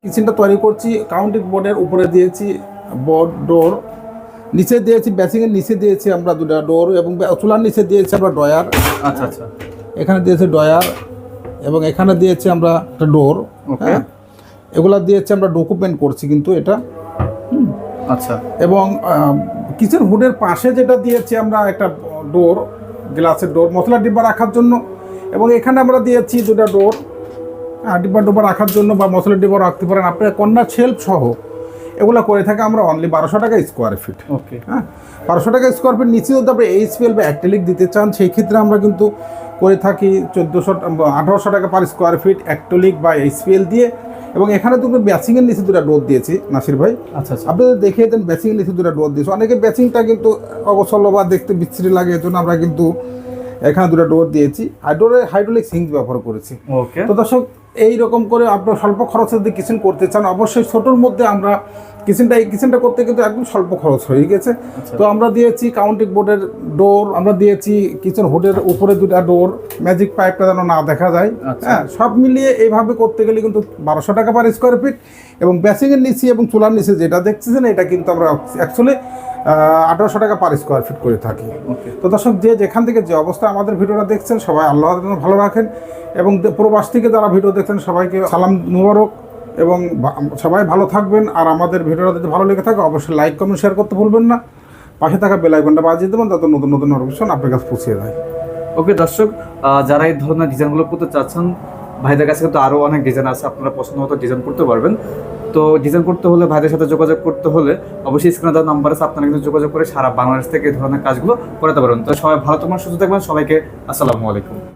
কিচেনটা তৈরি করছি কাউন্টিং বোর্ডের উপরে দিয়েছি বোর্ড ডোর, নিচে দিয়েছি বেসিংয়ের নিচে দিয়েছি আমরা দুটা ডোর এবং চুলার নিচে দিয়েছি আমরা ডয়ার। আচ্ছা আচ্ছা, এখানে দিয়েছি ডয়ার এবং এখানে দিয়েছি আমরা একটা ডোর। হ্যাঁ, এগুলা দিয়েছি আমরা ডকুমেন্ট করছি কিন্তু এটা। আচ্ছা, এবং কিচেন হুডের পাশে যেটা দিয়েছি আমরা একটা ডোর, গ্লাসের ডোর মশলার ডিব্বা রাখার জন্য, এবং এখানে আমরা দিয়েছি দুটা ডোর ডিব্বা ডোবা রাখার জন্য বা মশলার ডিব্বা রাখতে পারেন আপনার কর্নার শেলফ সহ। এগুলো করে থাকে আমরা অনলি 1200 টাকা স্কোয়ার ফিট। ওকে, হ্যাঁ, 1200 টাকা স্কোয়ার ফিট। নিচে যদি আপনি এইচপিএল বা অ্যাক্রিলিক দিতে চান সেই ক্ষেত্রে আমরা কিন্তু করে থাকি 1800 টাকা পার স্কোয়ার ফিট অ্যাক্রিলিক বা এইচপিএল দিয়ে। এবং এখানে তো ব্যাচিংয়ের নিচে দুটা ডোর দিয়েছি নাসির ভাই। আচ্ছা আচ্ছা, আপনি দেখিয়ে দেন ব্যাচিংয়ের নিচে দুটা ডোর দিয়েছি। অনেকে ব্যাচিংটা কিন্তু অগোছল বা দেখতে বিচ্ছিরি লাগে, এর জন্য আমরা কিন্তু এখানে দুটো ডোর দিয়েছি। হাইড্রোলিক সিঙ্ক ব্যবহার করেছি। ওকে, তো দর্শক এই রকম করে আপনার স্বল্প খরচে যদি কিচেন করতে চান, অবশ্যই ছোটোর মধ্যে আমরা এই কিচেনটা করতে কিন্তু একদম স্বল্প খরচ হয়ে গেছে। তো আমরা দিয়েছি কাউন্টিং বোর্ডের ডোর, আমরা দিয়েছি কিচেন হুডের উপরে দুটা ডোর, ম্যাজিক পাইপটা যেন না দেখা যায়। হ্যাঁ, সব মিলিয়ে এইভাবে করতে গেলে কিন্তু 1200 টাকা পার স্কোয়ার ফিট। এবং বেসিংয়ের নিচে এবং চুলার নিচে যেটা দেখছেন এটা কিন্তু আমরা অ্যাকচুয়ালি 1800 টাকা পার স্কোয়ার ফিট করে থাকি। তো দর্শক যে যেখান থেকে যে অবস্থা আমাদের ভিডিওটা দেখছেন সবাই আল্লাহ ভালো রাখেন, এবং প্রবাস থেকে যারা ভিডিও দেখছেন সবাইকে সালাম মুবারক, এবং সবাই ভালো থাকবেন। আর আমাদের ভিডিওটা যদি ভালো লেগে থাকে অবশ্যই লাইক কমেন্ট শেয়ার করতে ভুলবেন না। পাশে থাকা বেল আইকনটা বাজিয়ে দেবেন যাতে নতুন নতুন নোটিফিকেশন আপনার কাছে পৌঁছে যায়। ওকে দর্শক, যারা এই ধরনের ডিজাইনগুলো করতে চাচ্ছেন, ভাইদের কাছে কিন্তু আরও অনেক ডিজাইন আছে, আপনারা পছন্দ মতো ডিজাইন করতে পারবেন। তো ডিজাইন করতে হলে ভাইদের সাথে যোগাযোগ করতে হলে অবশ্যই স্ক্রিনে দেওয়া নাম্বার আছে, আপনারা কিন্তু যোগাযোগ করে সারা বাংলাদেশ থেকে এই ধরনের কাজগুলো করাতে পারবেন। তো সবাই ভালো থাকবেন, সুস্থ থাকবেন, সবাইকে আসসালামু আলাইকুম।